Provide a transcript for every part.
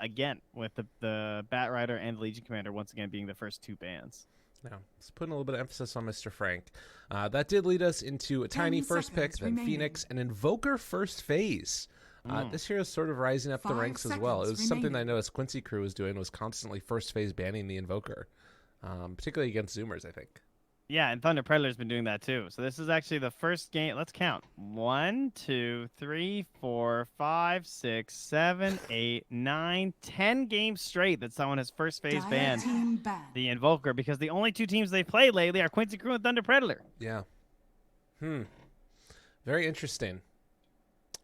again with the Bat Rider and the Legion Commander once again being the first 2 bans. Yeah, it's putting a little bit of emphasis on Mr. Frank. That did lead us into a tiny first pick, then Phoenix, and Invoker first phase. This hero is sort of rising up the ranks as well. It was something that I noticed Quincy Crew was doing, was constantly first phase banning the Invoker, particularly against Zoomers, I think. Yeah, and Thunder Predator's been doing that too. So this is actually the first game. Let's count. 1, 2, 3, 4, 5, 6, 7, 8, 9, 10 games straight that someone has first phase banned the Invoker, because the only 2 teams they've played lately are Quincy Crew and Thunder Predator. Yeah. Very interesting.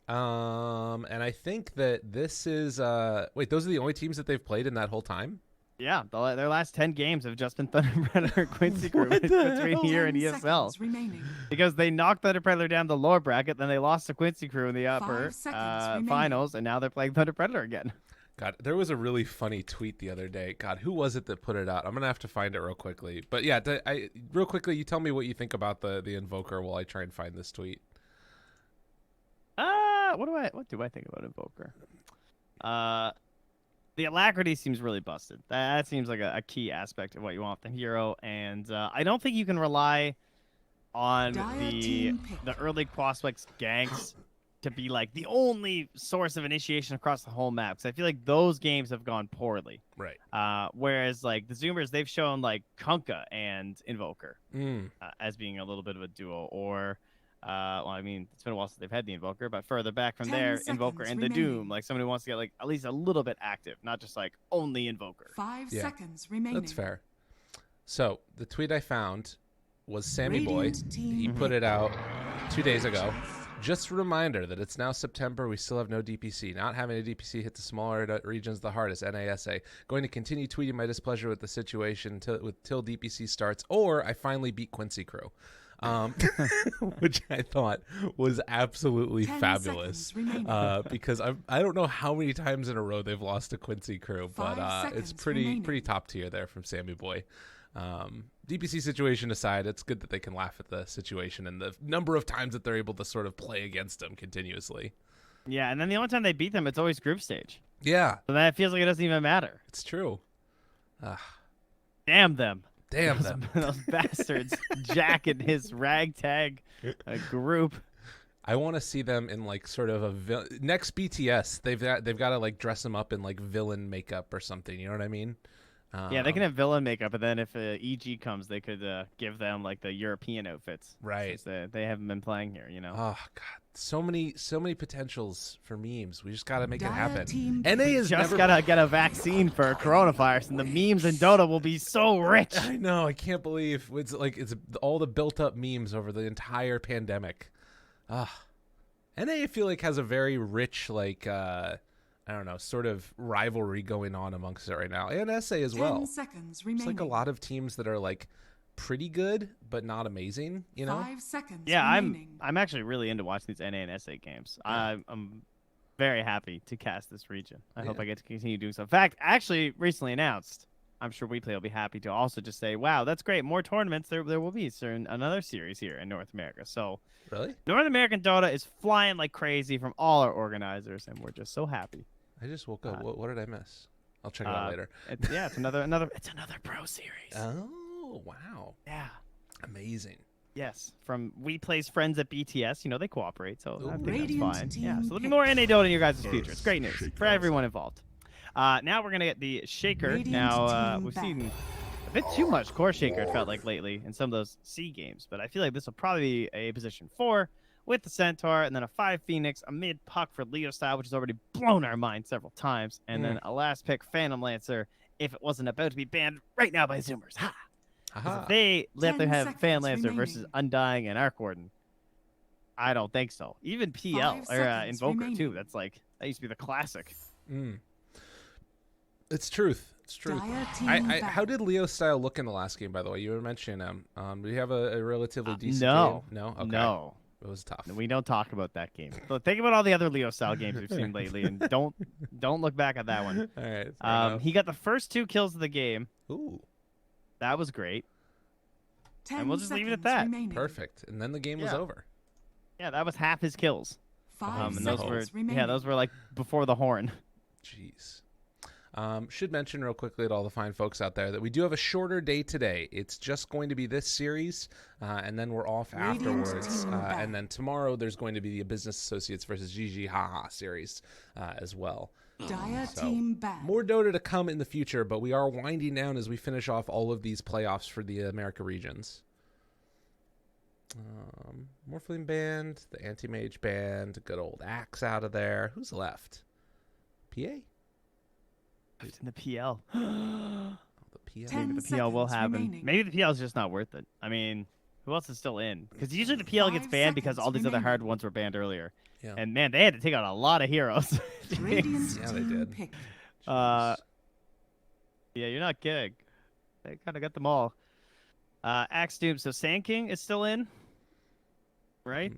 And I think that this is wait, those are the only teams that they've played in that whole time? Yeah, their last 10 games have just been Thunder Predator and Quincy Crew between here and ESL. Because they knocked Thunder Predator down the lower bracket, then they lost to Quincy Crew in the upper finals, and now they're playing Thunder Predator again. God, there was a really funny tweet the other day. God, who was it that put it out? I'm going to have to find it real quickly. But yeah, real quickly, you tell me what you think about the Invoker while I try and find this tweet. What do I think about Invoker? The alacrity seems really busted. That seems like a key aspect of what you want from the hero, and I don't think you can rely on the early Quasplex ganks to be like the only source of initiation across the whole map, because I feel like those games have gone poorly. Right. Whereas like the Zoomers, they've shown like Kunkka and Invoker as being a little bit of a duo, or well, I mean, it's been a while since they've had the Invoker, but further back from there, Invoker and the Doom, like somebody who wants to get like at least a little bit active, not just like only Invoker. 5 seconds remaining. That's fair. So the tweet I found was Sammy Boy. He put it out 2 days ago. Just a reminder that it's now September. We still have no DPC. Not having a DPC hit the smaller regions the hardest. NASA. Going to continue tweeting my displeasure with the situation till DPC starts, or I finally beat Quincy Crew. Which I thought was absolutely fabulous, because I don't know how many times in a row they've lost to Quincy Crew, but it's pretty top tier there from Sammy Boy. DPC situation aside, it's good that they can laugh at the situation and the number of times that they're able to sort of play against them continuously. Yeah, and then the only time they beat them, it's always group stage. Yeah, so that feels like it doesn't even matter. It's true. Damn them. Damn them. Those bastards. Jack and his ragtag group. I want to see them in like sort of a next BTS. They've got to like dress them up in like villain makeup or something. You know what I mean? Yeah, they can have villain makeup, and then if EG comes, they could give them like the European outfits. Right. They haven't been playing here, you know. Oh God, so many potentials for memes. We just gotta make it happen. NA is just gotta get a vaccine for coronavirus, and the memes in Dota will be so rich. I know. I can't believe it's all the built up memes over the entire pandemic. NA I feel like has a very rich like. I don't know, sort of rivalry going on amongst it right now. And SA as well. 10 seconds remaining. It's like a lot of teams that are like pretty good, but not amazing, you know? 5 seconds remaining. I'm actually really into watching these NA and SA games. Yeah. I'm very happy to cast this region. I hope I get to continue doing so. In fact, actually recently announced, I'm sure WePlay will be happy to also just say, wow, that's great. More tournaments. There will be another series here in North America. So really, North American Dota is flying like crazy from all our organizers, and we're just so happy. I just woke up. What did I miss? I'll check it out later. It's another pro series. Oh wow! Yeah, amazing. Yes, from WePlay's friends at BTS. You know they cooperate, so I think that's fine. Yeah, so there'll be pick. more NA Dota in your guys' future. It's great news for everyone involved. Now we're gonna get the Shaker. Radiant now we've back. seen a bit too much core Shaker. It felt like lately in some of those C games, but I feel like this will probably be a position 4. With the Centaur, and then a 5 Phoenix, a mid puck for Leo style, which has already blown our mind several times, and then a last pick Phantom Lancer, if it wasn't about to be banned right now by Zoomers. Ha! If they let them have Phantom Lancer versus Undying and Arc Warden, I don't think so. Even PL or Invoker too. That's like that used to be the classic. It's truth. It's true. How did Leo style look in the last game? By the way, you were mentioning him. Do you have a relatively decent game? No. Okay. No. It was tough. We don't talk about that game. So think about all the other Leo style games we've seen lately, and don't look back at that one. All right. He got the first 2 kills of the game. Ooh, that was great. 10 and we'll just leave it at that. Remaining. Perfect. And then the game was over. Yeah, that was half his kills. 5 and those seconds were remaining. those were like before the horn. Jeez. Should mention real quickly to all the fine folks out there that we do have a shorter day today. It's just going to be this series, and then we're off afterwards. And then tomorrow there's going to be the Business Associates versus Gigi Haha series as well. Dire So, team back. more Dota to come in the future, but we are winding down as we finish off all of these playoffs for the America regions. Morphling band, the Anti-Mage band, good old Axe out of there. Who's left? PA? Left in the PL. The PA? 10 Maybe the PL will seconds happen. remaining. Maybe the PL is just not worth it. I mean, who else is still in? Because usually the PL gets 5 banned because all seconds these other hard remaining. ones were banned earlier. Yeah. And man, they had to take out a lot of heroes. Radiant Yeah, they team did. picked. Yeah, you're not kidding. They kind of got them all. Axe Doom. So Sand King is still in, right?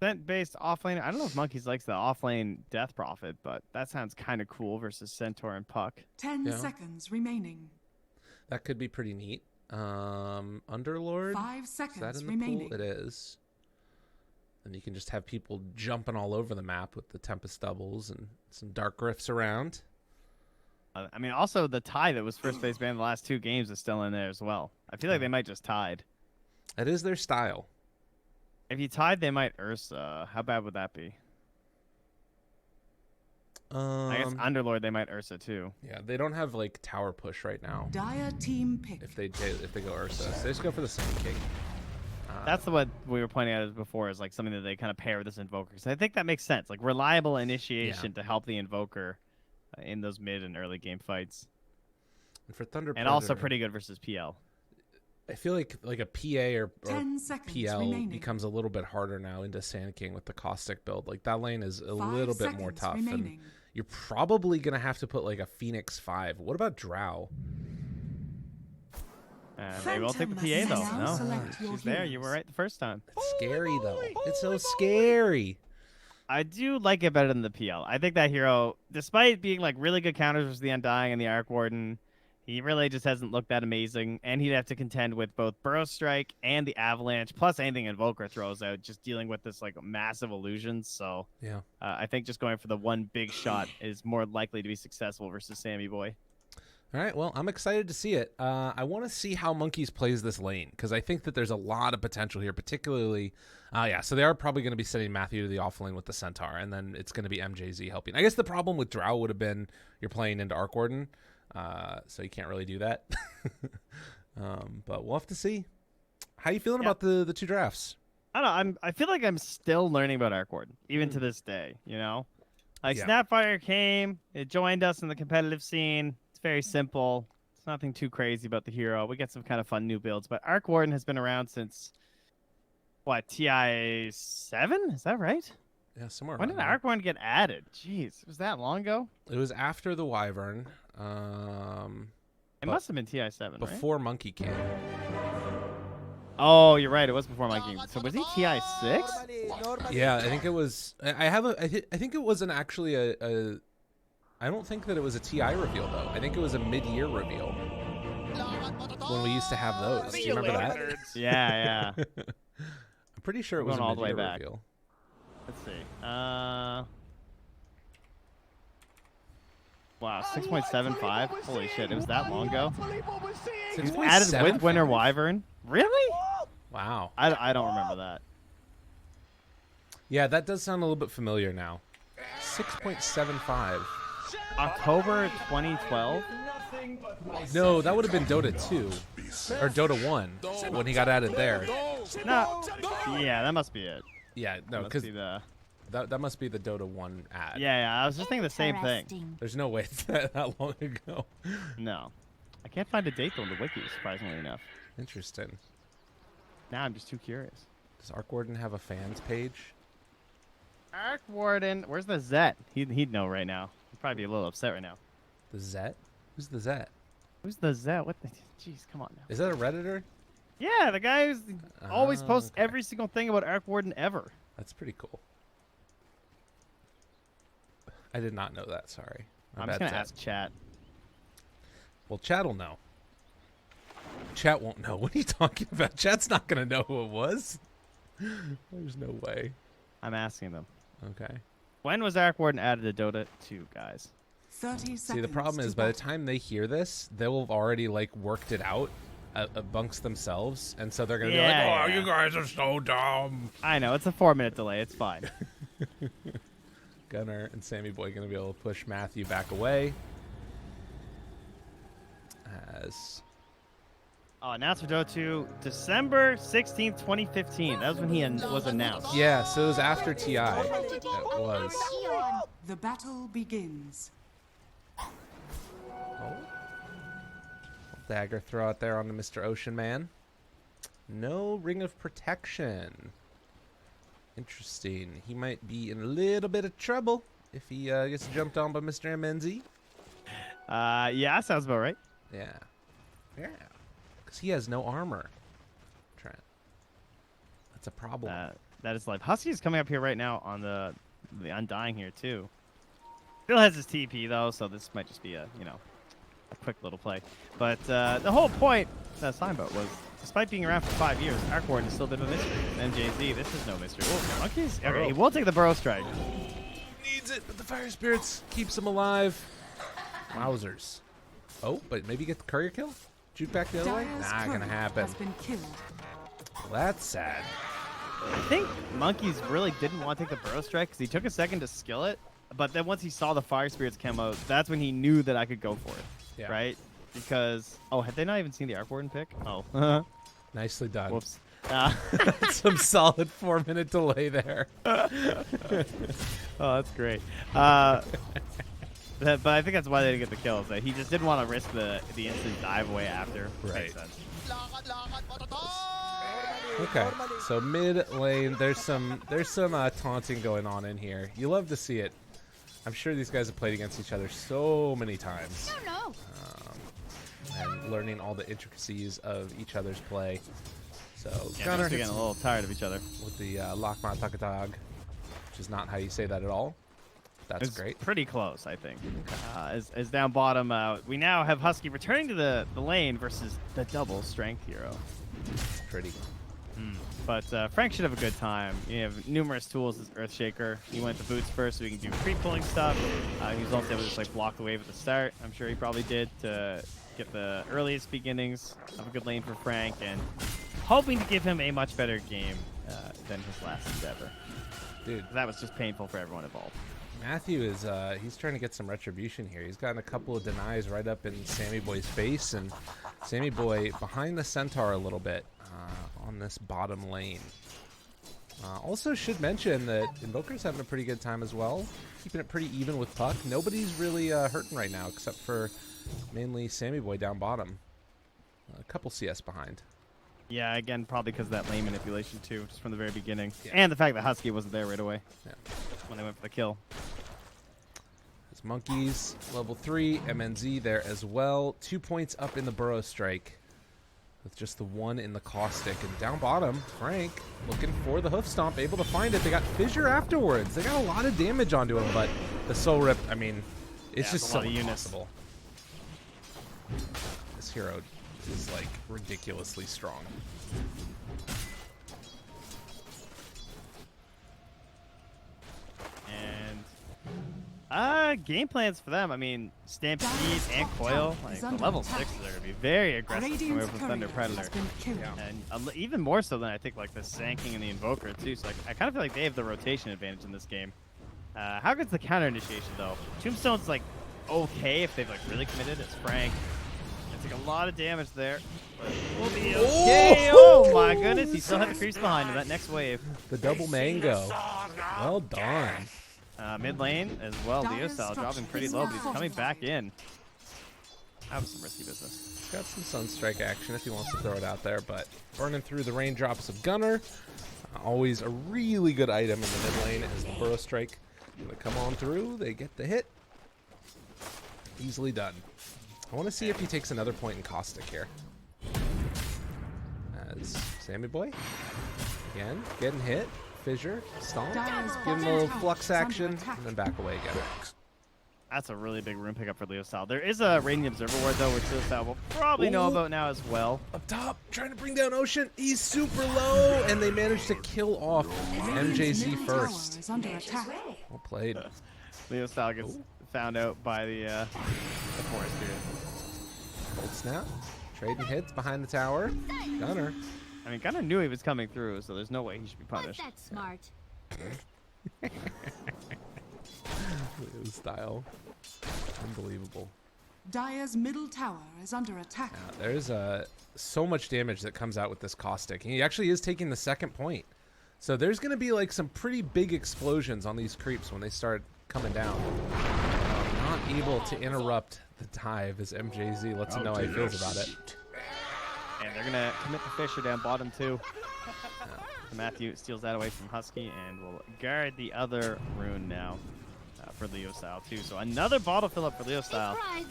Scent-based offlane. I don't know if Monkeys likes the offlane Death Prophet, but that sounds kind of cool versus Centaur and Puck. 10 Yeah. seconds remaining. That could be pretty neat. Underlord? 5 Is that seconds in the remaining. pool? It is. And you can just have people jumping all over the map with the Tempest doubles and some Dark Rifts around. I mean, also the tie that was first base banned the last 2 games is still in there as well. I feel like they might just tied. That is their style. If you tied, they might Ursa. How bad would that be? I guess Underlord, they might Ursa too. Yeah, they don't have like tower push right now. Dire team picked. If they go Ursa, so they just go for the Sand King. That's the what we were pointing out before is like something that they kind of pair with this Invoker. So I think that makes sense. Like reliable initiation to help the Invoker in those mid and early game fights. And for Thunder And also Predator, pretty good versus PL. I feel like a PA or 10 seconds PL remaining. becomes a little bit harder now into Sand King with the Caustic build. Like that lane is a 5 little bit more seconds tough. remaining. And you're probably going to have to put like a Phoenix 5. What about Drow? Maybe I'll take the Phantom PA though. must now No, select your she's there. You were heroes. right the first time. It's scary though. It's so scary. I do like it better than the PL. I think that hero, despite being like really good counters versus the Undying and the Arc Warden, he really just hasn't looked that amazing. And he'd have to contend with both Burrow Strike and the Avalanche, plus anything Invoker throws out, just dealing with this like massive illusions. So Yeah. I think just going for the one big shot is more likely to be successful versus Sammy Boy. All right, well, I'm excited to see it. I want to see how Monkeys plays this lane because I think that there's a lot of potential here, particularly, so they are probably going to be sending Matthew to the off lane with the Centaur, and then it's going to be MJZ helping. I guess the problem with Drow would have been you're playing into Arc Warden, so you can't really do that. But we'll have to see. How you feeling about the 2 drafts? I don't know. I feel like I'm still learning about Arc Warden, even to this day, you know? Like Yeah. Snapfire came, it joined us in the competitive scene. It's very simple. It's nothing too crazy about the hero. We get some kind of fun new builds, but Arc Warden has been around since what, TI 7? Is that right? Yeah, somewhere. When around did there. Arc Warden get added? Jeez, was that long ago? It was after the Wyvern, It But must have been TI 7, right? before Monkey came. Oh, you're right. It was before my game. So was he TI 6? Yeah, I think it was. I think it wasn't actually a. I don't think that it was a TI reveal though. I think it was a mid-year reveal when we used to have those. Do you remember that? Yeah, yeah. I'm pretty sure it We're was a going all the way mid-year back. reveal. Let's see. Wow, 6.75. Holy shit, it was that long ago. It was added with Winter Wyvern. Really? Wow. I don't remember that. Yeah, that does sound a little bit familiar now. 6.75. October 2012. No, that would have been Dota 2 or Dota 1 when he got added there. No. Yeah, that must be it. Yeah, no, That must because be the. that must be the Dota 1 ad. Yeah, I was just thinking the same thing. There's no way it's that long ago. No, I can't find a date though in the wiki. Surprisingly enough. Interesting. Now I'm just too curious. Does Arc Warden have a fans page? Arc Warden, where's the Zet? He'd know right now. He'd probably be a little upset right now. The Zet? Who's the Zet? Who's the Zet? What the? Jeez, come on now. Is that a Redditor? Yeah, the guy who's always posts okay. every single thing about Arc Warden ever. That's pretty cool. I did not know that, sorry. My I'm just bad, gonna Zet. ask chat. Well, Chat will know. Chat won't know. What are you talking about? Chat's not going to know who it was. There's no way. I'm asking them. Okay. When was Arc Warden added to Dota 2, guys? 30 seconds. See, the problem is by the time they hear this, they'll have already like worked it out amongst themselves, and so they're gonna be like, "Oh, you guys are so dumb." I know, it's a 4-minute delay. It's fine. Gunner and Sammy Boy gonna be able to push Matthew back away. As Announced for Dota 2, December 16th, 2015. That was when he was announced. yeah, so it was after TI. It was. The battle begins. Oh. Dagger throw out there onto Mr. Ocean Man. No ring of protection. Interesting. He might be in a little bit of trouble if he gets jumped on by Mr. MNZ. Yeah, sounds about right. Yeah. Yeah. Because he has no armor. Trent. That's a problem. That is life. Husky is coming up here right now on the Undying here, too. Still has his TP, though, so this might just be a quick little play. But the whole point of that Signboat was, despite being around for 5 years, Arc Warden is still a bit of a mystery. And MJZ, this is no mystery. Oh, Monkeys? Okay, he will take the Burrow Strike. Needs it, but the Fire Spirits keeps him alive. Wowzers. Oh, but maybe get the courier kill? Juke back the other way? Not gonna happen. Has been killed. Well, that's sad. I think Monkeys really didn't want to take the Burrow Strike because he took a second to skill it. But then once he saw the Fire Spirits come out, that's when he knew that I could go for it. Yeah. Right? Because, had they not even seen the Arc Warden pick? Oh. Nicely done. Whoops. Some solid 4-minute delay there. Oh, that's great. But I think that's why they didn't get the kills. That he just didn't want to risk the instant dive away after. Right. Makes sense. Okay, so mid lane, there's some taunting going on in here. You love to see it. I'm sure these guys have played against each other so many times. No. And learning all the intricacies of each other's play. So Yeah, Gunner they're hits getting a little tired of each other. with the Lakma Takatag, which is not how you say that at all. That's It's great. pretty close, I think. As down bottom, we now have Husky returning to the lane versus the double strength hero. Pretty. But Frank should have a good time. You have numerous tools as Earthshaker. He went to boots first so he can do creep-pulling stuff. He was also able to just like block the wave at the start. I'm sure he probably did to get the earliest beginnings of a good lane for Frank, and hoping to give him a much better game than his last endeavor. Dude, That was just painful for everyone involved. Matthew is he's trying to get some retribution here. He's gotten a couple of denies right up in Sammy Boy's face, and Sammy Boy behind the Centaur a little bit on this bottom lane. Also should mention that Invoker's having a pretty good time as well, keeping it pretty even with Puck. Nobody's really hurting right now except for mainly Sammy Boy down bottom. A couple CS behind. Yeah, again, probably because of that lane manipulation too, just from the very beginning. Yeah. And the fact that Husky wasn't there right away Yeah. when they went for the kill. There's Monkeys, level 3, MNZ there as well. 2 points up in the Burrow Strike with just the 1 in the Caustic. And down bottom, Frank looking for the Hoof Stomp, able to find it. They got Fissure afterwards. They got a lot of damage onto him, but the Soul Rip, I mean, it's just a so lot of units. impossible. This hero is like ridiculously strong. And game plans for them. I mean, Stampede and Coil, like the level 6s are going to be very aggressive from Radiant's over Thunder courier Predator. has been killed. And even more so than I think like the Sanking and the Invoker too. So like, I kind of feel like they have the rotation advantage in this game. How good's the counter initiation though? Tombstone's like okay if they've like really committed. It's Frank. It's like a lot of damage there. But we'll be okay. Oh my goodness, he still had the creeps behind him. That next wave. The double mango. Well done. Mid lane as well. Leo style dropping pretty low, but he's coming back in. That was some risky business. Got some Sunstrike action if he wants to throw it out there, but burning through the raindrops of Gunner. Always a really good item in the mid lane as the Burrow Strike. Gonna come on through, they get the hit. Easily done. I want to see if he takes another point in Caustic here. As Sammy Boy, again, getting hit. Fissure, stomp, give him a little flux action, and then back away again. That's a really big room pickup for Leo style. There is a Radiant Observer Ward though, which Leo style will probably know about now as well. Up top, trying to bring down Ocean. He's super low, and they managed to kill off MJZ Radiant's middle tower first. is under attack. Well played. Leo style gets found out by the forest here. Cold snap. Trading hits behind the tower. Gunner. I mean, Gunner knew he was coming through, so there's no way he should be punished. That's smart. Leo's style. Unbelievable. Dire's middle tower is under attack. Yeah, there's so much damage that comes out with this caustic. He actually is taking the second point. So there's going to be like some pretty big explosions on these creeps when they start coming down. Not able to interrupt the dive as MJZ lets him know how he feels about it. And they're going to commit the Fisher down bottom too. Matthew steals that away from Husky and will guard the other rune now for Leo Style too. So another bottle fill up for Leo Style. Surprise.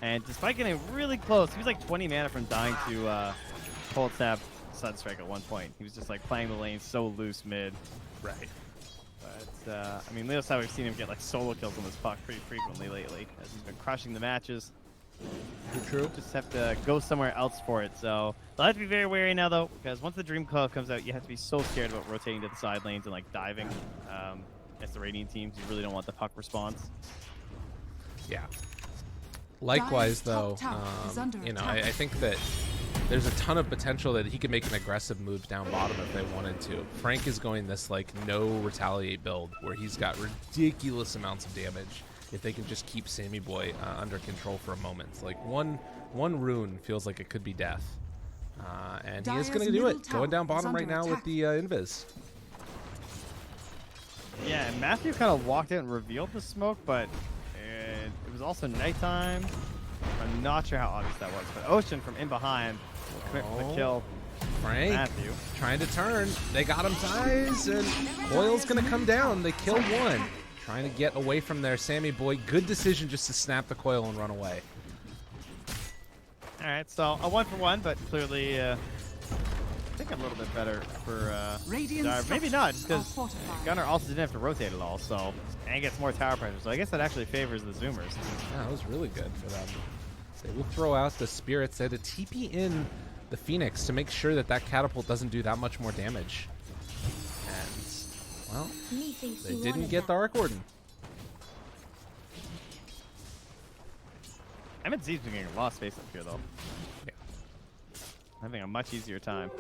And despite getting really close, he was like 20 mana from dying to Cold Snap Sunstrike at one point. He was just like playing the lane so loose mid. Right. But I mean, Leo Style, we've seen him get like solo kills on this puck pretty frequently lately as he's been crushing the matches. True. Just have to go somewhere else for it. So they'll have to be very wary now, though, because once the Dream Coil comes out, you have to be so scared about rotating to the side lanes and like diving. As the Radiant teams, you really don't want the puck response. Yeah. Likewise, Dire's though, top tower is under you know, attack. I think that there's a ton of potential that he could make an aggressive move down bottom if they wanted to. Frank is going this like no retaliate build where he's got ridiculous amounts of damage. If they can just keep Sammy Boy under control for a moment, like one rune feels like it could be death, and he is going to do Dire's it. Going down middle bottom tower right is now under with the invis. Yeah, and Matthew kind of walked out and revealed the smoke, but it was also nighttime. I'm not sure how obvious that was, but Ocean from in behind will commit for the kill. Frank Matthew. trying to turn. They got him ties, and Coil's going to come down. They kill one. Trying to get away from there, Sammy Boy. Good decision just to snap the coil and run away. All right, so a 1-for-1, but clearly, I think a little bit better for Radiant maybe not, just because structures are fortified. Gunner also didn't have to rotate at all, so and gets more tower pressure. So I guess that actually favors the Zoomers. Yeah, that was really good for them. They will throw out the spirits there to TP in the Phoenix to make sure that that catapult doesn't do that much more damage. And, well, Methinks they you didn't wanted get the that. Arc Warden. MNC's been getting a lot of space up here, though. Yeah. Having a much easier time.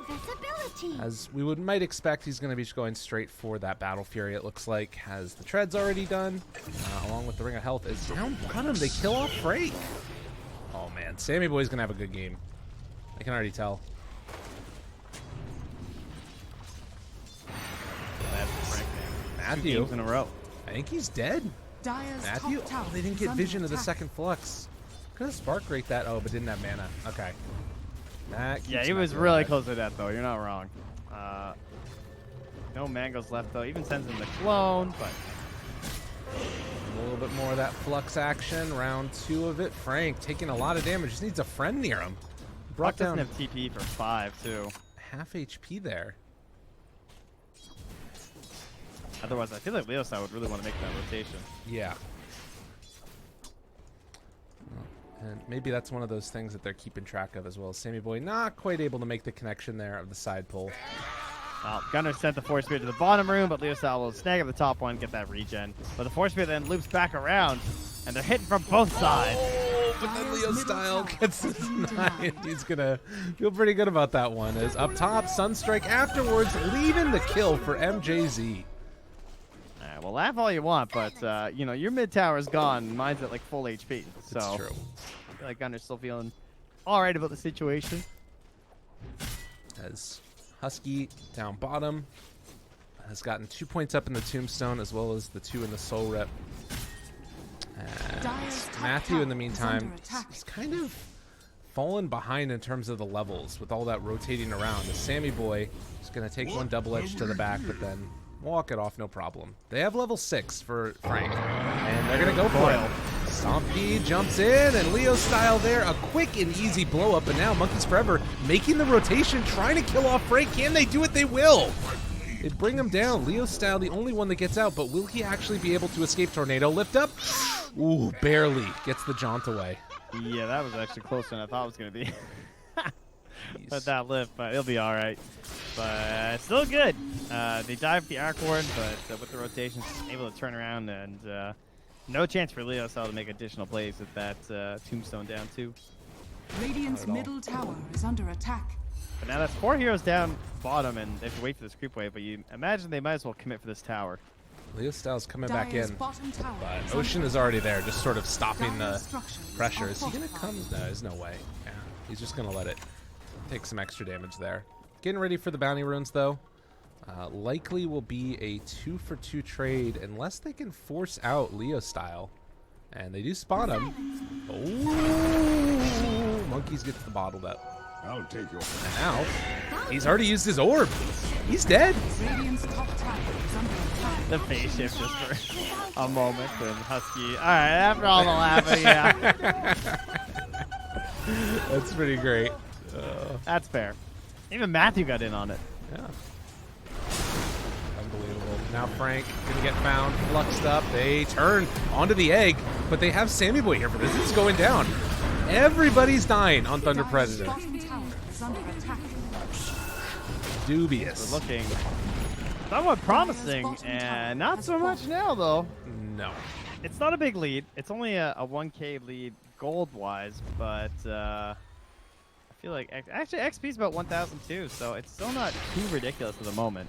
Invisibility. As we might expect, he's going to be just going straight for that Battle Fury, it looks like. Has the treads already done, along with the Ring of Health. Is down bottom. They kill off Frank. Oh, man. Sammy Boy's going to have a good game. I can already tell. That's Frank, man. Matthew. 2 games in a row. I think he's dead. Dire's Matthew? top tower Oh, they didn't is get under vision of the attack. second flux. Could have spark rate that. Oh, but didn't have mana. Okay. That Yeah, keeps he was Matthew really alive. close to that, though. You're not wrong. No mangoes left, though. Even sends him the clone, but A little bit more of that flux action. Round 2 of it. Frank taking a lot of damage. Just needs a friend near him. Brought Brock doesn't down have TP for 5, too. half HP there. Otherwise, I feel like Leo Style would really want to make that rotation. Yeah. And maybe that's one of those things that they're keeping track of as well. Sammy Boy not quite able to make the connection there of the side pull. Gunner sent the Force Spirit to the bottom room, but Leo Style will snag up the top one, get that regen. But the Force Spirit then loops back around, and they're hitting from both sides. But then Dire's Leo middle Style tower gets is his under 9. attack. He's going to feel pretty good about that one. As up top, Sunstrike afterwards, leaving the kill for MJZ. All right, well, laugh all you want, but, you know, your mid tower is gone. Mine's at, like, full HP. So It's true. I feel like Gunner's still feeling all right about the situation. As Husky down bottom has gotten 2 points up in the Tombstone as well as the 2 in the Soul Rip. Dire's top Matthew, in the tower meantime, is under attack. is kind of fallen behind in terms of the levels with all that rotating around. The Sammy Boy is going to take one double edge to the back, but then walk it off no problem. They have level 6 for Frank, and they're going to go for it. Stompy jumps in, and Leo Style there. A quick and easy blow up, and now Monkeys Forever making the rotation, trying to kill off Frank. Can they do it? They will. They bring him down. Leo Style, the only one that gets out, but will he actually be able to escape Tornado? Lift up. Ooh, barely gets the jaunt away. Yeah, that was actually closer than I thought it was going to be. Jeez. Let that lift, but it'll be all right. But still good. They dive the Arc Ward, but with the rotations, able to turn around and No chance for Leo Style to make additional plays with that tombstone down too. Radiant's middle tower is under attack. But now that's 4 heroes down bottom, and they have to wait for this creep wave. But you imagine they might as well commit for this tower. Leo Styles coming back Dire's in, bottom tower but is Ocean under is already there, just sort of stopping the Dire's structures pressure. are Is he gonna come? fortified. No, there's no way. Yeah, he's just gonna let it take some extra damage there. Getting ready for the bounty runes though. Likely will be a 2-for-2 trade unless they can force out Leo Style, and they do spot him. Oh, Monkeys gets the bottled up. I'll take your. And now he's already used his orb. He's dead. Radiant's top tower is under attack. The phase shift just for a moment and Husky. All right, after all the laughing, yeah, That's pretty great. that's fair. Even Matthew got in on it. Yeah. Unbelievable. Now Frank gonna get found, fluxed up. They turn onto the egg, but they have Sammy Boy here for this. This is going down. Everybody's dying on Thunder Dire's Predator. bottom tower is under attack. Dubious. We're looking somewhat promising, and not so much now though. No. It's not a big lead. It's only a 1K lead gold-wise, but I feel like actually XP's about 1,000 too, so it's still not too ridiculous at the moment.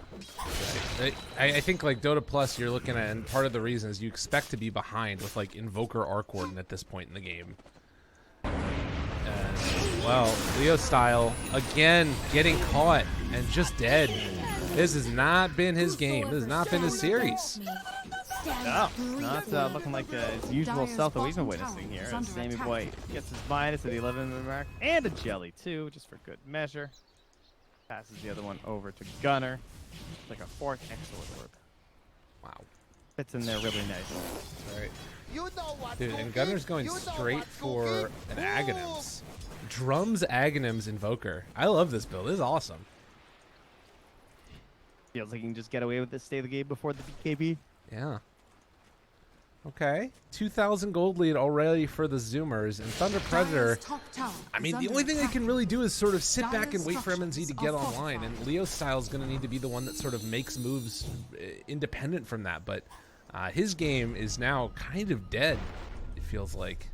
I think like Dota Plus, you're looking at, and part of the reason is you expect to be behind with like Invoker Arc Warden at this point in the game. And, well, Leo Style again getting caught and just dead. This has not been his game. This has not been his series. No, not looking like his usual Dire's self that we've been bottom witnessing tower here. is As under Sammy attack. Boy gets his minus at the 11 mark, and a jelly too, just for good measure. Passes the other one over to Gunner. It's like a fourth excellent orb. Wow. Fits in there really nice. All right. You know what? Dude, and Gunner's going straight for an Aghanims. Drums Aghanims Invoker. I love this build. This is awesome. Feels like he can just get away with this, stay the game before the BKB. Yeah. Okay. 2,000 gold lead already for the Zoomers. And Thunder Predator, Dire's top tower I mean, is the under only thing they attack. can really do is sort of sit back Dire's and wait for MNZ to get structures are online. And Leo Style's going to need to be the one that sort of makes moves independent from that. But his game is now kind of dead, it feels like.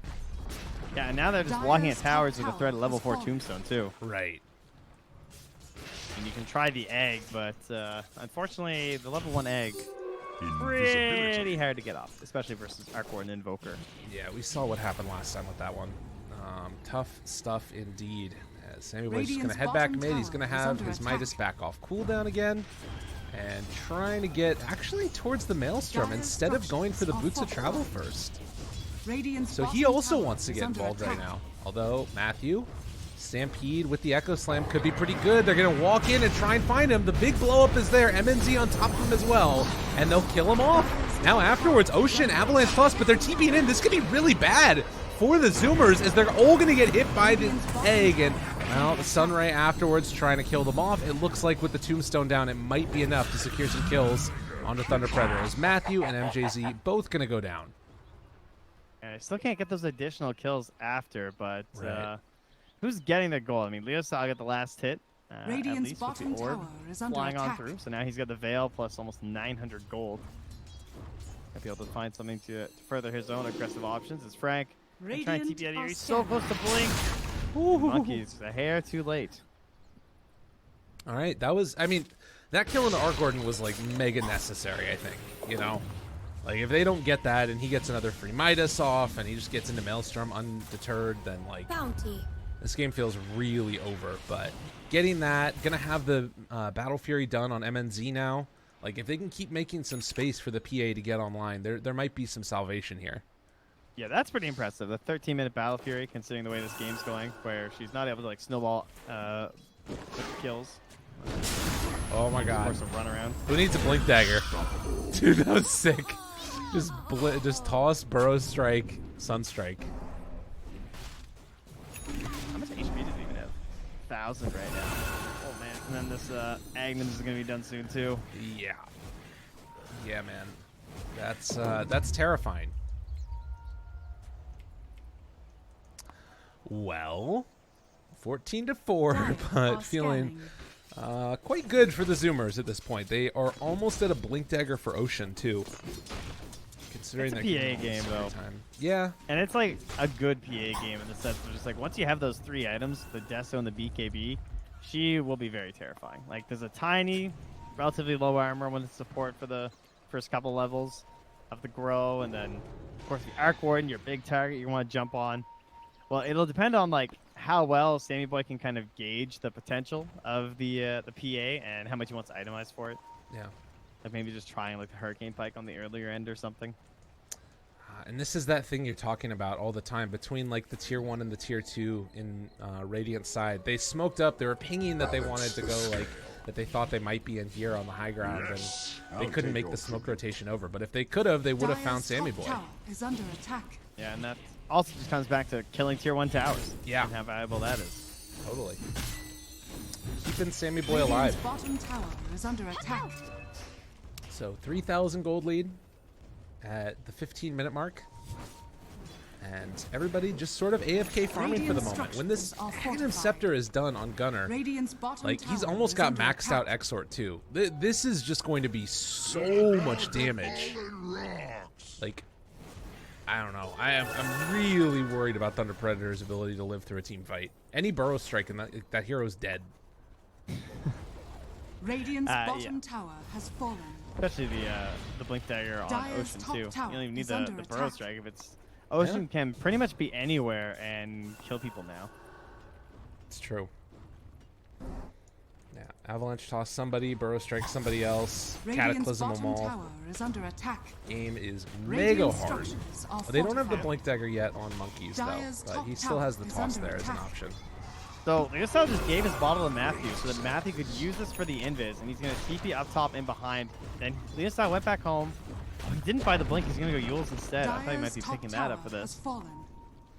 Yeah, and now they're just Dire's blocking at top towers with a tower threat at level is 4 falling. tombstone too. Right. And you can try the egg, but unfortunately, the level 1 egg Invisibility. pretty hard to get off, especially versus Arcor and Invoker. Yeah, we saw what happened last time with that one. Tough stuff indeed. Sammy Boy's just going to Radiant's head back bottom mid. He's tower going to is have under his attack. Midas back off cooldown again. And trying to get actually towards the Maelstrom Dire's instead of going for the structures Boots are of Travel fortified. first. Radiant's So he bottom also tower wants to is get under involved right attack. now. Although Matthew, Stampede with the Echo Slam could be pretty good. They're going to walk in and try and find him. The big blow up is there. MNZ on top of him as well. And they'll kill him off. Now afterwards, Ocean, Avalanche Plus, but they're TPing in. This could be really bad for the Zoomers as they're all going to get hit by the egg. And, well, the Sunray afterwards trying to kill them off. It looks like with the Tombstone down, it might be enough to secure some kills onto Thunder Predator. As Matthew and MJZ both going to go down. And I still can't get those additional kills after, but Right. who's getting the goal? I mean, Leo Style got the last hit. At Radiant's least with bottom the orb tower is under flying on attack. through. So now he's got the Veil plus almost 900 gold. Might be able to find something to further his own aggressive options. As Frank trying to Radiant TP out of here. are He's so scanning. close to blink. Monkeys, a hair too late. All right, that was, I mean, that kill into Arc Gordon was like mega necessary, I think, you know? Like, if they don't get that and he gets another free Midas off and he just gets into Maelstrom undeterred, then, like, Bounty. this game feels really over. But getting that, gonna have the Battle Fury done on MNZ now. Like, if they can keep making some space for the PA to get online, there might be some salvation here. Yeah, that's pretty impressive. The 13-minute Battle Fury, considering the way this game's going, where she's not able to like snowball with kills. Oh my Of god. course, a run around. Who needs a Blink Dagger? Dude, that was sick. Just toss, Burrow Strike, Sunstrike. How much HP does he even have? 1,000 right now. Oh man! And then this Agnus is gonna be done soon too. Yeah. Yeah, man. That's terrifying. Well, 14-4, but feeling quite good for the Zoomers at this point. They are almost at a Blink Dagger for Ocean, too. considering It's a they're PA game, though. time. Yeah. And it's like a good PA game in the sense of just like once you have those 3 items, the Deso and the BKB, she will be very terrifying. Like there's a tiny, relatively low armor when it's support for the first couple levels of the grow, and then of course the Arc Warden, your big target you want to jump on. Well, it'll depend on like how well Sammy Boy can kind of gauge the potential of the PA and how much he wants to itemize for it. Yeah. Like maybe just trying like the Hurricane Pike on the earlier end or something. And this is that thing you're talking about all the time between like the tier 1 and the tier 2 in Radiant side. They smoked up. They were pinging that they wanted to go like that they thought they might be in here on the high ground, and they couldn't make the smoke rotation over. But if they could have, they would have found Sammy Boy. Is under attack. Yeah, and that also just comes back to killing tier 1 towers. Yeah. And how valuable that is. Totally. Keeping Sammy Boy Radiant's alive. bottom tower is under attack. So 3,000 gold lead at the 15-minute mark. And everybody just sort of AFK farming for the moment. When this Magnum Scepter is done on Gunner, Radiant's bottom like he's tower almost is got under maxed out attack. Exort too. This is just going to be so much damage. Like, I don't know. I'm really worried about Thunder Predator's ability to live through a team fight. Any Burrow Strike and that hero's dead. Radiant's bottom yeah. tower has fallen. Especially the Blink Dagger on Dire's Ocean top too. You tower don't even need is the under Burrow attack. Strike if it's Ocean can pretty much be anywhere and kill people now. It's true. Yeah, Avalanche toss somebody, Burrow Strike somebody else, Radiant's Cataclysm them bottom all. tower is under attack. Game is mega Radiant hard. structures are They don't have the fortified. Blink Dagger yet on Monkeys though, Dire's but top he still tower has the is toss under there as an attack. option. So Leostow just gave his bottle to Matthew so that Matthew could use this for the invis, and he's gonna TP up top and behind. Then Leostow went back home. Oh, he didn't buy the blink. He's gonna go Yules instead. I thought he might be Dire's top picking that up tower for has this, fallen.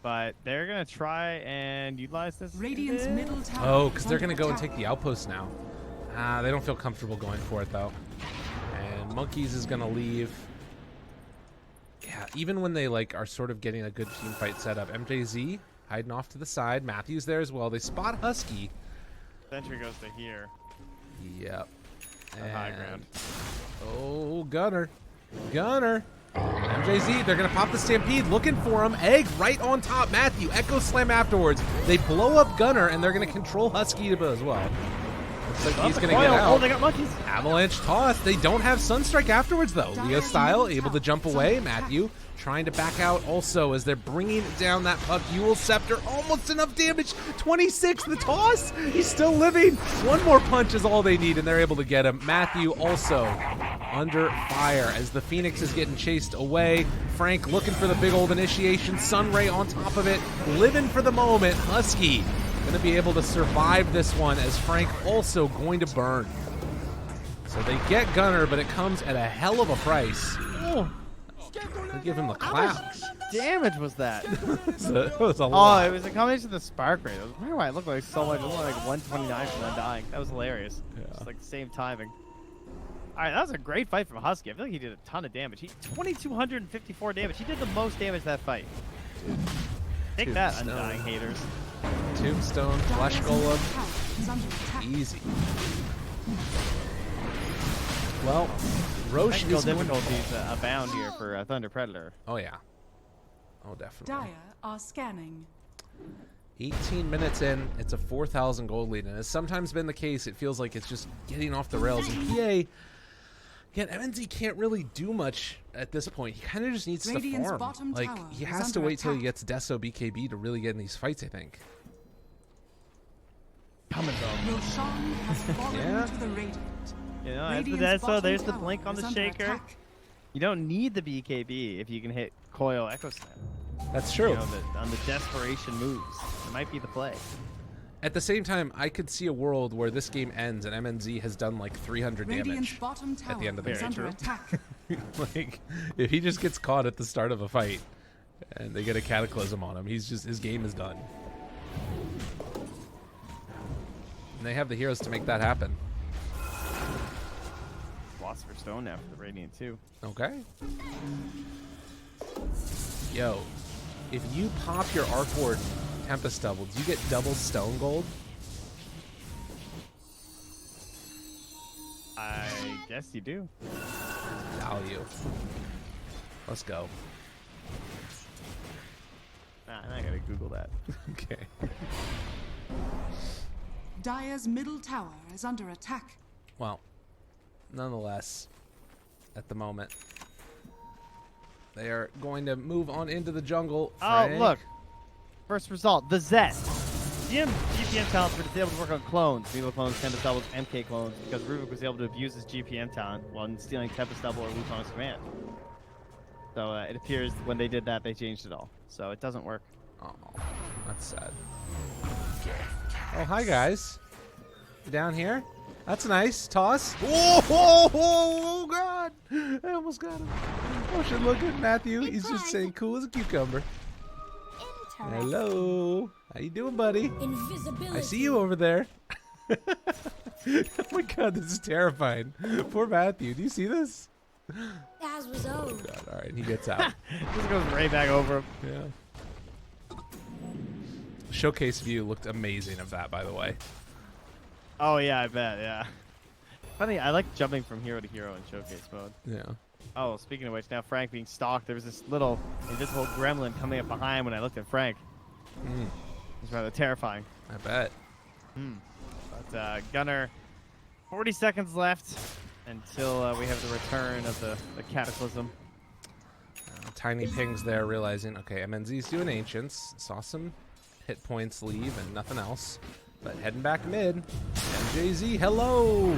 but they're gonna try and utilize this. Radiant's invis. middle tower. Oh, because is they're under going to go and attack. take the outpost now. They don't feel comfortable going for it, though. And Monkeys is going to leave. Yeah, even when they like are sort of getting a good team fight set up. MJZ hiding off to the side. Matthew's there as well. They spot Husky. Sentry goes to here. Yep. On high ground. Oh, Gunner. Gunner. MJZ, they're going to pop the Stampede, looking for him. Egg right on top. Matthew, Echo Slam afterwards. They blow up Gunner, and they're going to control Husky as well. Looks like he's going to get out. Oh, they got Monkeys. Avalanche toss. They don't have Sunstrike afterwards, though. Leo Style able to jump away. Matthew trying to back out also as they're bringing down that puck. Yule Scepter, almost enough damage. 26, the toss. He's still living. One more punch is all they need, and they're able to get him. Matthew also under fire as the Phoenix is getting chased away. Frank looking for the big old initiation. Sunray on top of it, living for the moment. Husky going to be able to survive this one as Frank also going to burn. So they get Gunner, but it comes at a hell of a price. Oh, They give him the how much claps. damage was that? It was a Oh, lot. it was a combination of the spark rate. Why do I look like so much? It looked like 129 from them dying. That was hilarious. Yeah. Just like the same timing. All right, that was a great fight from Husky. I feel like he did a ton of damage. 2,254 damage. He did the most damage that fight. Take that, Tombstone. Undying haters. Tombstone, Flesh Dire's middle Golem, tower is under attack. easy. Well, Roche Technical is moving. difficulties abound here for Thunder Predator. Oh yeah. Oh definitely. Dire are scanning. 18 minutes in, it's a 4,000 gold lead, and as sometimes been the case, it feels like it's just getting off the rails. And PA, again, MNZ can't really do much at this point. He kind of just needs Radiant's to farm. bottom Like, tower he is has to under wait till he attack. gets Deso BKB to really get in these fights, I think. Coming though. Roshan has fallen Yeah. to the Radiant. You know, that's the Radiant's dead, so bottom there's the tower blink on is the under shaker. attack. You don't need the BKB if you can hit Coil Echo Slam. That's true. You know, on the desperation moves. It might be the play. At the same time, I could see a world where this game ends and MNZ has done like 300 Radiant's damage. bottom tower the end of the is game. under Very attack. Like, if he just gets caught at the start of a fight and they get a Cataclysm on him, his game is done. And they have the heroes to make that happen. Philosopher's Stone now for the Radiant too. Okay. Yo, if you pop your Arc Ward Tempest double, do you get double stone gold? I guess you do. Value. Let's go. Nah, I gotta Google that. Okay. Dire's middle tower is under attack. Well, nonetheless, at the moment, they are going to move on into the jungle. Oh, Frank. look. First result, the Zest. GPM talents were able to work on clones. Vivo clones, Tempest doubles, MK clones, because Rubik was able to abuse his GPM talent while stealing Tempest double or Wukong's command. So it appears when they did that, they changed it all. So it doesn't work. Oh, that's sad. Oh, hi guys. You down here? That's nice. Toss. Oh, God. I almost got him. Oh, shit, look at Matthew. He's just saying cool as a cucumber. Hello. How you doing, buddy? Invisibility. I see you over there. Oh my God, this is terrifying. Poor Matthew. Do you see this? As was owed. God, all right, he gets out. Just goes right back over him. Yeah. Showcase view looked amazing of that, by the way. Oh, yeah, I bet, yeah. Funny, I like jumping from hero to hero in showcase mode. Yeah. Oh, speaking of which, now Frank being stalked, there was this little invisible gremlin coming up behind when I looked at Frank. Mm, It was rather terrifying. I bet. But Gunner, 40 seconds left until we have the return of the Cataclysm. Tiny pings there, realizing, okay, MNZ's doing Ancients. Saw some hit points leave and nothing else. But heading back mid. MJZ, hello!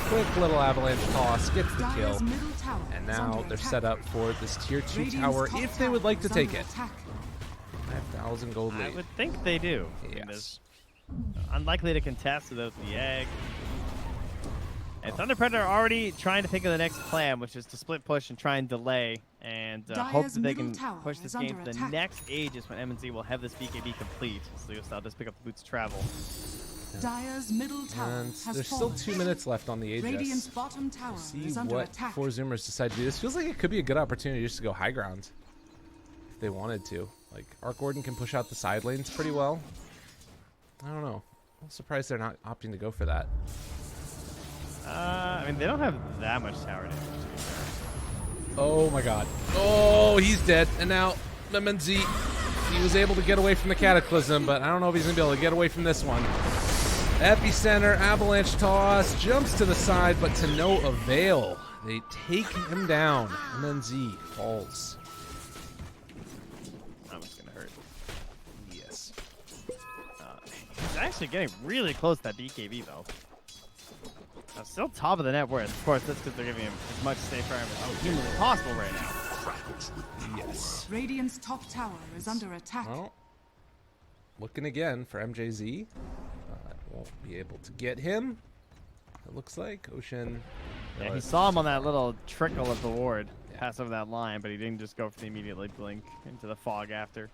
Quick little avalanche toss, gets the kill. Dire's middle tower And is now under they're attack. set up for this tier 2 Radiant's tower top if they would like to tower is take under it. attack. 5,000 gold I lead. would think they do. I mean, Yes. there's unlikely to contest without the egg. And Thunder Predator are already trying to think of the next plan, which is to split push and try and delay and hope Dire's that they middle can tower push this is game under to the attack. next ages when M&Z will have this BKB complete. So Leo Style does pick up the boots travel. Dire's middle tower And has there's fallen. still 2 minutes left on the Radiant's Aegis. bottom tower See is under what attack. four Zoomers decide to do. This feels like it could be a good opportunity just to go high ground if they wanted to. Like, Arc Gordon can push out the side lanes pretty well. I don't know. I'm surprised they're not opting to go for that. I mean, they don't have that much tower damage. Oh my God. Oh, he's dead. And now MNZ, he was able to get away from the Cataclysm, but I don't know if he's going to be able to get away from this one. Epicenter, avalanche toss, jumps to the side, but to no avail. They take him down. MNZ falls. That was going to hurt. Yes. He's actually getting really close to that BKB, though. Still top of the net worth. Of course, that's because they're giving him as much safe fire as humanly possible right now. Yes. Radiant's top tower is under attack. Well, looking again for MJZ. Won't be able to get him. It looks like Ocean. Yeah, he saw him on that little trickle of the ward pass over that line, but he didn't just go for the immediately blink into the fog after.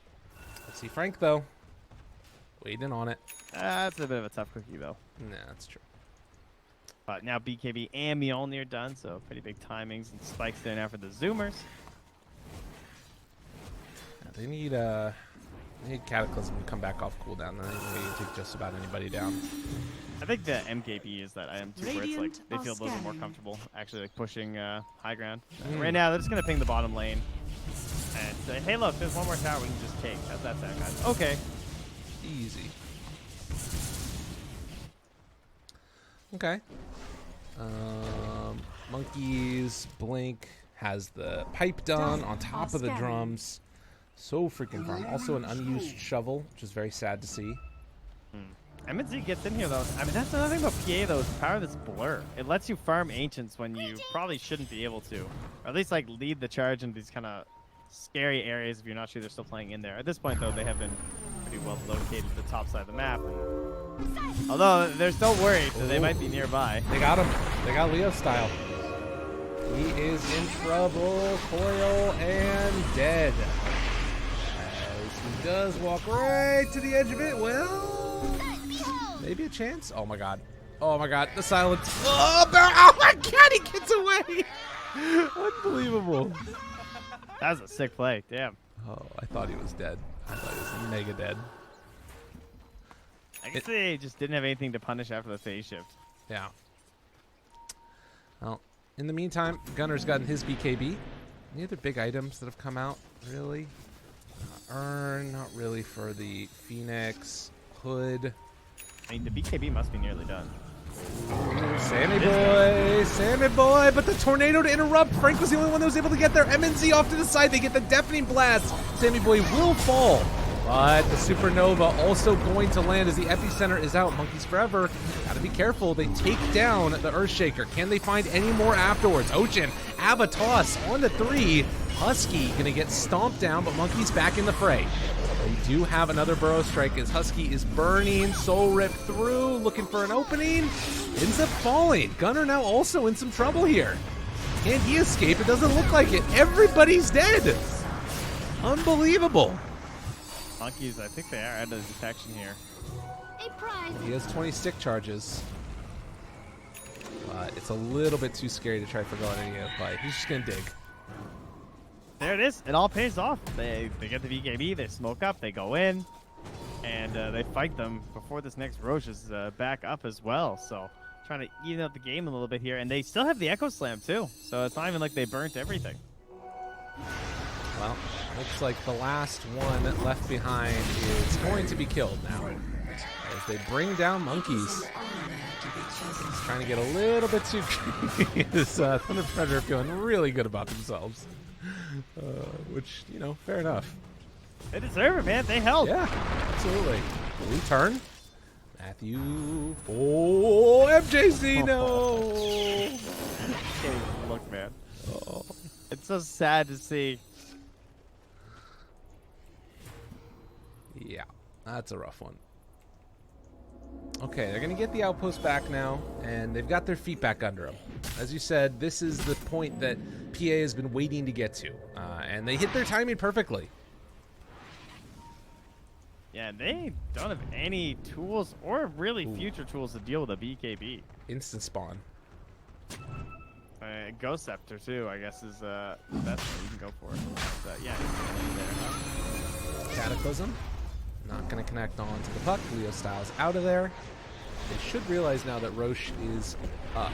Let's see Frank though. Waiting on it. That's a bit of a tough cookie, though. Nah, that's true. But now BKB and Mjolnir done, so pretty big timings and spikes there now for the Zoomers. Yeah, they need Cataclysm to come back off cooldown. Then they can take just about anybody down. I think the MKB is that item too, where it's like Radiant they are feel a little bit more scanning. comfortable actually like pushing high ground. Right now they're just gonna ping the bottom lane and say, hey, look, there's one more tower we can just take. That's that, guys. Okay. Easy. Okay. Monkeys, Blink has the pipe done on top of the drums. So freaking farm. Also an unused shovel, which is very sad to see. M&Z gets in here though. I mean, that's another thing about PA though, is the power of this blur. It lets you farm ancients when you probably shouldn't be able to. Or at least like lead the charge into these kind of scary areas if you're not sure they're still playing in there. At this point though, they have been pretty well located at the top side of the map. Although they're still worried that they might be nearby. They got him. They got Leo style. He is in trouble. Coil and dead. As he does walk right to the edge of it. Well, maybe a chance. Oh my God. Oh my God. The silence. Oh my God. He gets away. Unbelievable. That was a sick play. Damn. Oh, I thought he was dead. I thought he was mega dead. I guess they just didn't have anything to punish after the phase shift. Yeah. Well, in the meantime, Gunner's gotten his BKB. Any other big items that have come out? Really? Urn, not really for the Phoenix. Hood. I mean, the BKB must be nearly done. Sammy boy, but the tornado to interrupt. Frank was the only one that was able to get there. MNZ off to the side. They get the deafening blast. Sammy boy will fall, but the supernova also going to land as the epicenter is out. Monkeys forever. Gotta be careful. They take down the Earthshaker. Can they find any more afterwards? Ocean, Avatos on the 3. Husky gonna get stomped down, but Monkey's back in the fray. They do have another burrow strike as Husky is burning. Soul Rip through, looking for an opening. Ends up falling. Gunner now also in some trouble here. Can he escape? It doesn't look like it. Everybody's dead. Unbelievable. Monkeys, I think they are out of detection here. A prize. He has 20 stick charges. But it's a little bit too scary to try for going any other play. He's just going to dig. There it is. It all pays off. They get the BKB, they smoke up, they go in, and they fight them before this next Roche is back up as well. So trying to even out the game a little bit here. And they still have the Echo Slam, too. So it's not even like they burnt everything. Well, looks like the last one left behind is going to be killed now. As they bring down Monkeys. He's trying to get a little bit too this Thunder Predator feeling really good about themselves. Which, you know, fair enough. They deserve it, man. They held. Yeah, absolutely. Return. Matthew. Oh, MJC, no. Can't even look, man. Oh. It's so sad to see. Yeah, that's a rough one. Okay, they're going to get the outpost back now, and they've got their feet back under them. As you said, this is the point that PA has been waiting to get to, and they hit their timing perfectly. Yeah, they don't have any tools or really future tools to deal with a BKB. Instant spawn. Ghost Scepter, too, I guess, is the best one you can go for. But, yeah, there. Cataclysm. Not going to connect on to the puck. Leo Styles out of there. They should realize now that Roche is up.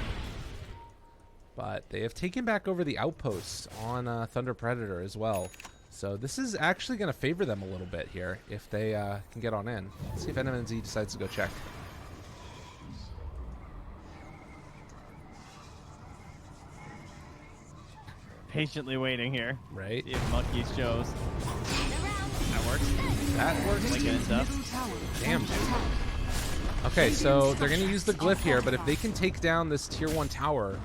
But they have taken back over the outpost on Thunder Predator as well. So this is actually going to favor them a little bit here if they can get on in. Let's see if NMNZ decides to go check. Patiently waiting here. Right. See if Monkeys shows. That works. That works. Like good stuff. Damn, dude. Okay, so they're going to use the glyph here, but if they can take down this tier 1 tower,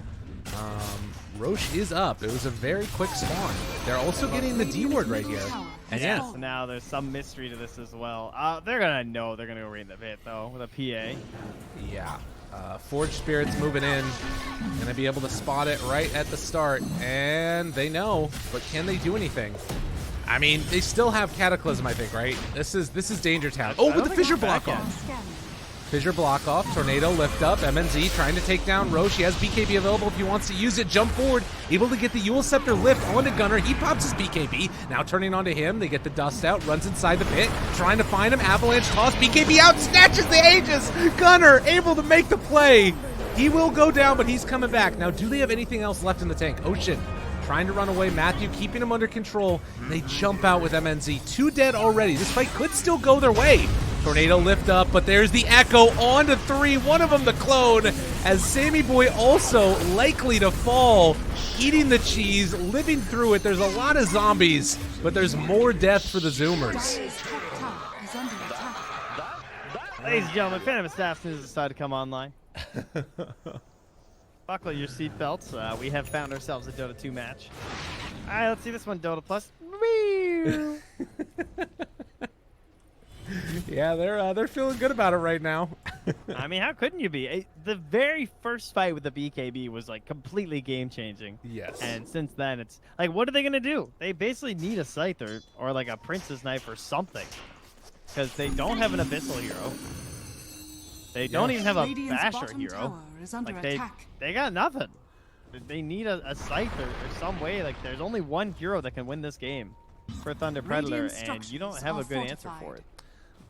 Roche is up. It was a very quick spawn. They're also getting the D word right here. And Yes, yeah, now there's some mystery to this as well. They're going to know they're going to go right in the pit, though, with a PA. yeah. Forge Spirit's moving in. Going to be able to spot it right at the start. And they know, but can they do anything? I mean, they still have Cataclysm, I think, right? This is Danger Town. Oh, with the Fissure block off. Fissure block off. Tornado lift up. MNZ trying to take down Roche. He has BKB available if he wants to use it. Jump forward. Able to get the Yule Scepter lift onto Gunner. He pops his BKB. Now turning onto him. They get the dust out. Runs inside the pit. Trying to find him. Avalanche toss. BKB out. Snatches the Aegis. Gunner able to make the play. He will go down, but he's coming back. Now, do they have anything else left in the tank? Ocean trying to run away. Matthew keeping him under control. They jump out with MNZ. 2 dead already. This fight could still go their way. Tornado lift up, but there's the Echo on to 3. One of them the clone, as Sammy Boy also likely to fall. Eating the cheese, living through it. There's a lot of zombies, but there's more death for the Zoomers. Ladies and gentlemen, Phantom Assassin has decided to come online. Buckle your seatbelts. We have found ourselves a Dota 2 match. All right, let's see this one, Dota Plus. Yeah, they're feeling good about it right now. I mean, how couldn't you be? The very first fight with the BKB was like completely game-changing. Yes. And since then, it's like, what are they gonna do? They basically need a Scyther or like a Princess Knife or something, because they don't have an Abyssal hero. They don't even have a Basher hero. Like they got nothing. They need a Scyther or some way. Like there's only one hero that can win this game for Thunder Predator, and you don't have a good answer for it.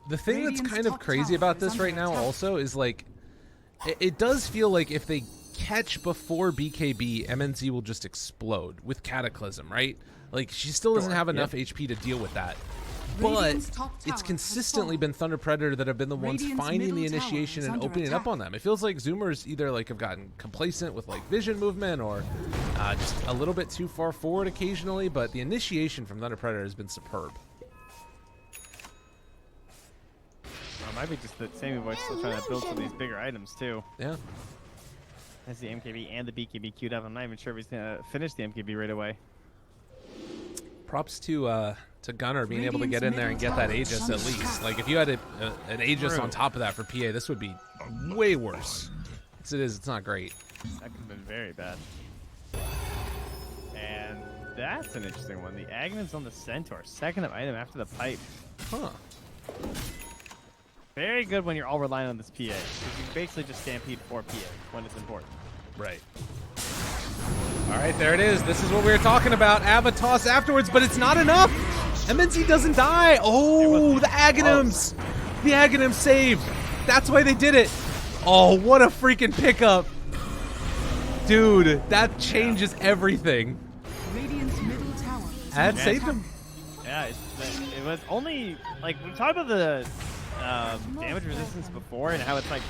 The thing that's kind of crazy about this right now also is like, it does feel like if they catch before BKB, MNZ will just explode with Cataclysm, right? Like, she still doesn't have enough HP to deal with that. But Radiant's top tower it's has consistently fallen. been Thunder Predator that have been the ones Radiant's finding the middle tower initiation is and under opening it up attack. on them. It feels like Zoomers either like have gotten complacent with like vision movement or just a little bit too far forward occasionally, but the initiation from Thunder Predator has been superb. Or it might be just that Sammy Boy's still trying to build some of these bigger items too. Yeah. Has the MKB and the BKB queued up. I'm not even sure if he's gonna finish the MKB right away. Props to Gunner being able to get in Radiant's there and get that middle tower Aegis is at under least. attack. Like, if you had an Aegis True. on top of that for PA, this would be way worse. As it is, it's not great. That could have been very bad. And that's an interesting one. The Aghanim's on the Centaur. Second up item after the pipe. Huh. Very good when you're all relying on this PA. Because you basically just stampede 4 PA when it's important. Right. All right, there it is. This is what we were talking about. Avatos afterwards, but it's not enough. MNZ doesn't die. Oh, the Aghanims. The Aghanim saved. That's why they did it. Oh, what a freaking pickup. Dude, that changes everything. Radiant's middle tower is That under saved attack. him. Yeah, it was only, like, we talked about the damage resistance before and how it's, like,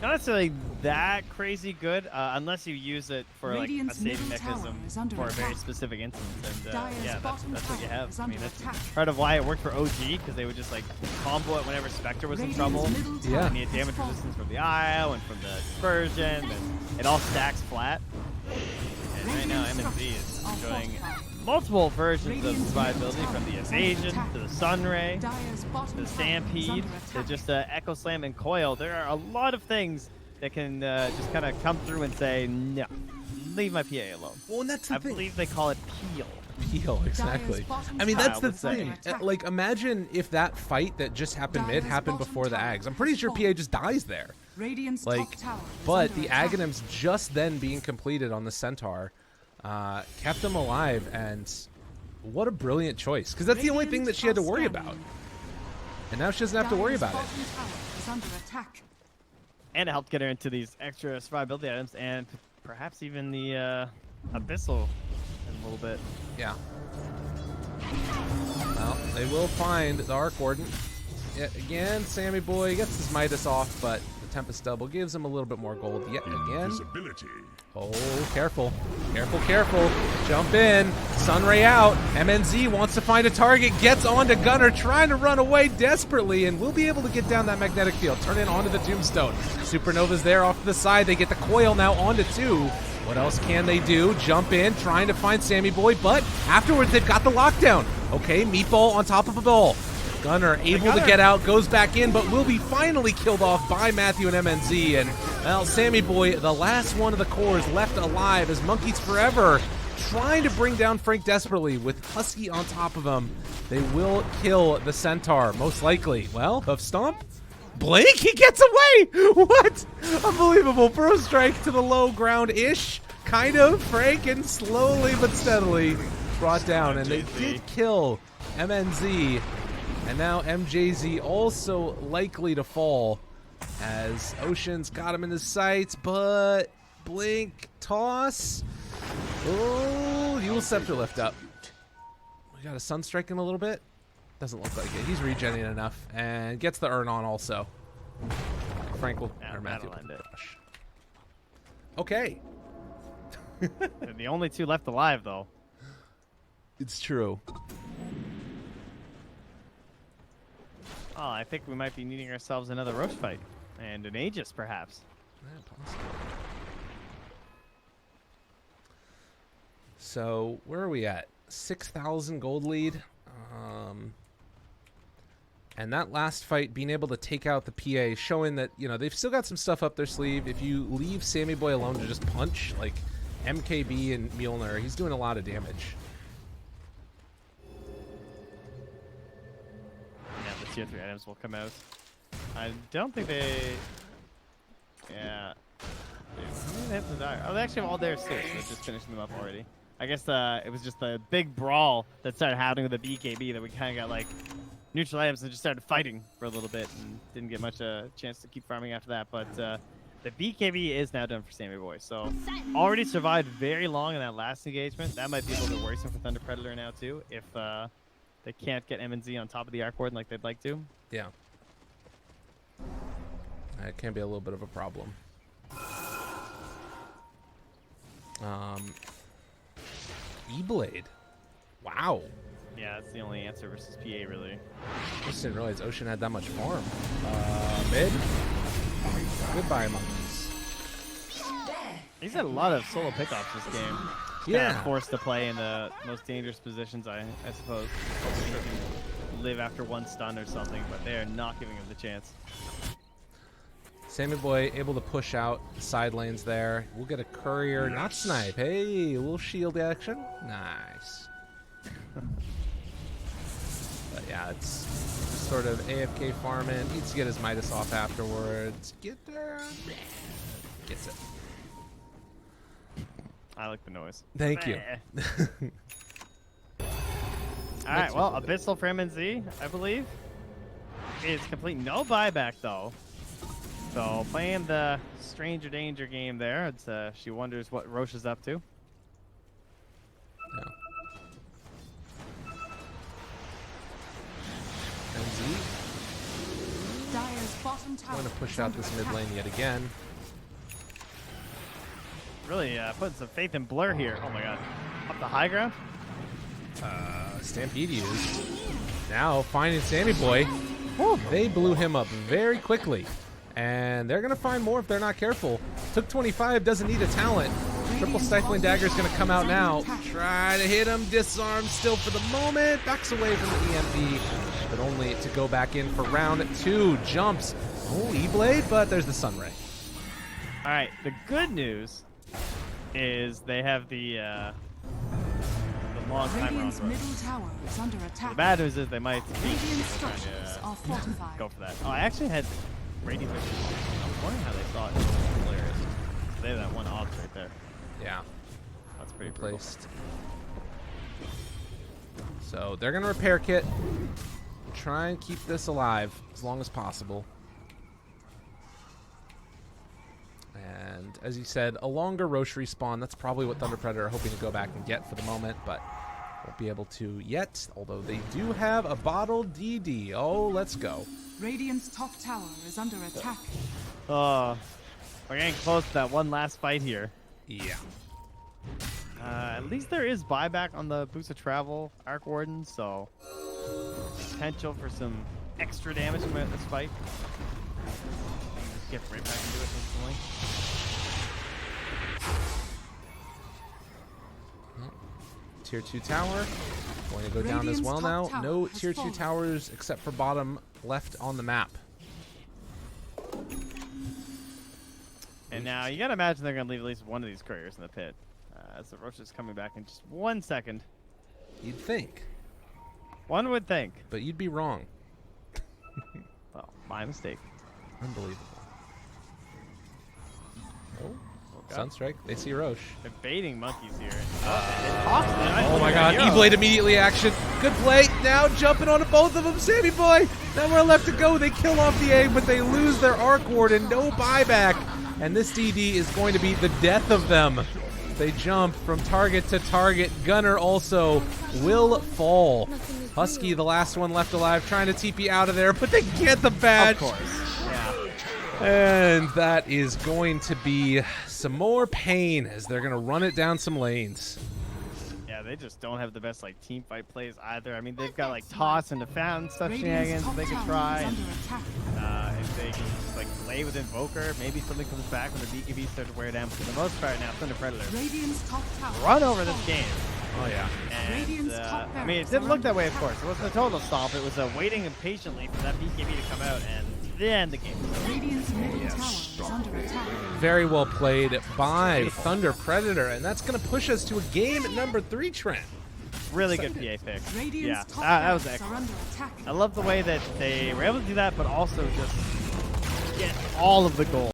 not necessarily that crazy good unless you use it for, like, a Radiant's saving middle tower mechanism is under for a very attack. specific instance. And, Dire's yeah, that's bottom what you tower have. is I mean, under that's attack. part of why it worked for OG, because they would just, like, combo it whenever Spectre was in Radiant's trouble. middle tower Yeah. And you had damage has fallen. resistance from the IO and from the dispersion, and it all stacks flat. And right now, MNZ is enjoying multiple versions of survivability, from the evasion to the sunray, Dire's to bottom the tower is stampede, under to attack. just Echo Slam and Coil. There are a lot of things that can just kind of come through and say, no, leave my PA alone. Well, and that's the I thing. believe they call it peel. Peel, exactly. bottom I mean, tower that's the is under thing. attack. Like, imagine if that fight that just happened mid Dire's happened bottom before the tower Ags. I'm pretty has sure fallen. PA just dies there. Radiant's Like, top tower is but under the attack. Aghanims just then being completed on the Centaur kept them alive, and what a brilliant choice. Because that's the only thing that she had to worry about. And now she doesn't have to worry Dire's about it. bottom tower is under attack. And it helped get her into these extra survivability items, and perhaps even the Abyssal in a little bit. Yeah. Well, they will find the Arc Warden. Yet again, Sammy Boy gets his Midas off, but the Tempest Double gives him a little bit more gold yet again. Invisibility. Oh, careful. Careful, careful. Jump in. Sunray out. MNZ wants to find a target. Gets onto Gunner, trying to run away desperately, and will be able to get down that magnetic field. Turn it onto the Tombstone. Supernova's there off to the side. They get the Coil now onto 2. What else can they do? Jump in, trying to find Sammy Boy, but afterwards they've got the lockdown. Okay, Meatball on top of a ball. Gunner able to get out, goes back in, but will be finally killed off by Matthew and MNZ. And, well, Sammy Boy, the last one of the cores left alive as Monkeys Forever trying to bring down Frank desperately with Husky on top of him. They will kill the Centaur, most likely. Well, Hoof Stomp. Blink, he gets away! What? Unbelievable. Bro strike to the low ground-ish. Kind of. Frank, and slowly but steadily brought down. And they did kill MNZ. And now MJZ also likely to fall as Ocean's got him in his sights, but Blink, toss. Oh, Yule Scepter lift up. We got a Sunstrike in a little bit. Doesn't look like it. He's regenning enough and gets the urn on also. Frank will, Yeah, or Matthew will Madeline did. crush. Okay. They're the only 2 left alive, though. It's true. Oh, I think we might be needing ourselves another Roche fight. And an Aegis, perhaps. Yeah, possible. So, where are we at? 6,000 gold lead. And that last fight, being able to take out the PA, showing that, you know, they've still got some stuff up their sleeve. If you leave Sammy Boy alone to just punch, like MKB and Mjolnir, he's doing a lot of damage. Yeah, the tier 3 items will come out. I don't think they... Yeah. They have to die. Oh, they actually have all their 6. They're just finishing them up already. I guess it was just the big brawl that started happening with the BKB that we kind of got, like, neutral items and just started fighting for a little bit and didn't get much chance to keep farming after that. But The BKB is now done for Sammy Boy, so already survived very long in that last engagement. That might be a little bit worrisome for Thunder Predator now too, if they can't get M&Z on top of the Arc Warden like they'd like to. Yeah. That can be a little bit of a problem. E-Blade. Wow. Yeah, that's the only answer versus PA, really. I just didn't realize Ocean had that much farm. Mid. Goodbye, monkeys. He's had a lot of solo pickoffs this game. Yeah. Forced to play in the most dangerous positions, I suppose. Hoping he can live after one stun or something, but they are not giving him the chance. Sammy Boy able to push out the side lanes there. We'll get a courier, not snipe. Hey, a little shield action. Nice. But yeah, it's just sort of AFK farming. Needs to get his Midas off afterwards. Get there. Gets it. I like the noise. Thank you. All right, well, Abyssal for MNZ, I believe. It's complete. No buyback, though. So playing the Stranger Danger game there. It's she wonders what Roche is up to. Yeah. MZ. Dire's bottom tower. I'm going to push is out under this mid attack. lane yet again. Really putting some faith in Blur here. Oh my god. Up the high ground? Stampede used. Now finding Sammy Boy. Whew, they blew him up very quickly. And they're going to find more if they're not careful. Took 25, doesn't need a talent. Triple Stifling Dagger is going to come out now. Try to hit him. Disarm still for the moment. Backs away from the EMP. But only to go back in for round 2. Jumps. Oh, E-Blade, but there's the Sunray. All right, the good news is they have the long timer on Radiant's the road. middle tower is under attack. The bad news is they might Radiant structures are fortified. go for that. Oh, I actually had Radiant Vision. I was wondering how they saw it. It's hilarious. They have that one obs right there. Yeah. That's pretty brutal. Placed. So they're going to repair kit. Try and keep this alive as long as possible. And as you said, a longer Roche respawn. That's probably what Thunder Predator are hoping to go back and get for the moment, but won't be able to yet. Although they do have a bottled DD. Oh, let's go. Radiant's top tower is under attack. Oh, we're getting close to that one last fight here. Yeah. At least there is buyback on the Boost of Travel Arc Warden, so potential for some extra damage from this fight. Just get right back into it instantly. Tier 2 tower. Going to go down as Radiant's well top now. tower No has tier 2 fallen. towers except for bottom left on the map. And now you gotta imagine they're gonna leave at least one of these couriers in the pit. As the Roche is coming back in just 1 second. You'd think, One would think. but you'd be wrong. Well, my mistake. Unbelievable. Oh, God. Sunstrike. They see Roche. They're baiting monkeys here. Oh my god, E-Blade immediately action. Good play. Now jumping onto both of them. Sammy Boy. Nowhere left to go. They kill off the egg, but they lose their Arc Warden. No buyback. And this DD is going to be the death of them. They jump from target to target. Gunner also will fall. Husky, the last one left alive, trying to TP out of there, but they get the badge. Of course. Yeah. And that is going to be some more pain as they're going to run it down some lanes. Yeah, they just don't have the best like team fight plays either. I mean, they've got like toss and the fountain stuff shenanigans Radiant's they top can tower try. is And, under attack. if they can just like play with Invoker, maybe something comes back when the BKB start to wear down. But for the most part now, Thunder Predator Radiant's top tower run has over this fallen. game. Oh, yeah. And, Radiant's top I mean, it barracks didn't are look under that way, of attack. course. It wasn't a total stomp. It was waiting impatiently for that BKB to come out, and then the game was over. Radiant's middle tower is under attack. Very well played by Thunder Predator, and that's going to push us to a game at number 3, Trent. Really good PA pick. Radiant's Yeah, top that was barracks are excellent. under attack. I love the way that they were able to do that, but also just get all of the goals.